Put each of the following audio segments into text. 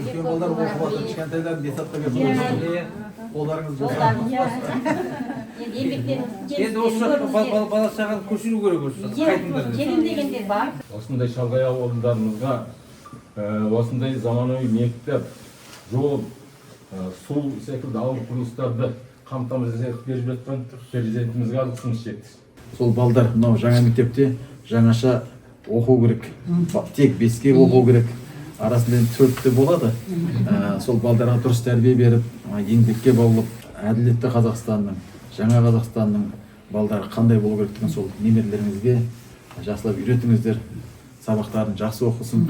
үлкен балдар оқып жатыр, кішкентайлар детсадқа беріп қолдарыңыз болса. Енді осы бала шағаны көшіру керек осы. Келіндегендер бар. Осындай шалғай ауылдарымызға осындай заманауи мектеп, жол, су секілді ауыл құрылыстарды қамтамасыз етіп беріп жатқан президентімізге алғысымыз жеткіземіз. Сол балдар мынау жаңа мектепте жаңаша оқу керек. Тек 5-ке оқу керек. Арасында 4-те болады. Сол балдарға дұрыс тәрбие беріп, еңбекке баулып, әділетті Қазақстанның, жаңа Қазақстанның балдары қандай болу керектігін сол немерелеріңізге жақсылап үйретіңіздер. Сабақтарын жақсы оқысын.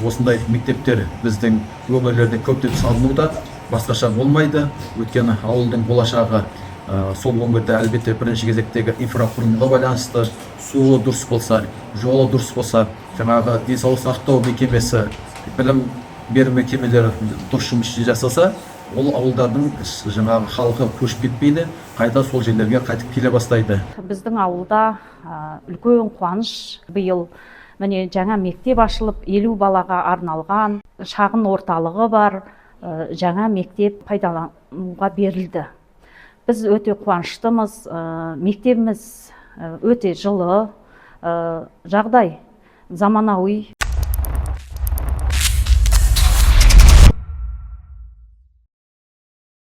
Осындай мектептер біздің өңірлерде көптеп салынуда, басқаша болмайды. Өйткені ауылдың болашағы сол өңірде әлбетте бірінші кезектегі инфрақұрылымға байланысты. Суы дұрыс болса, жолы дұрыс болса, жаңағы денсаулық сақтау мекемесі, білім беру мекемелері дұрыс жұмыс жасаса, ол ауылдардың жаңағы халқы көшіп кетпейді, қайта сол жерлерге қайтып келе бастайды. Біздің ауылда үлкен қуаныш, биыл міне жаңа мектеп ашылып, 50 балаға арналған шағын орталығы бар, жаңа мектеп пайдалануға берілді. Біз өте қуаныштымыз, мектебіміз өте жылы, жағдай заманауи.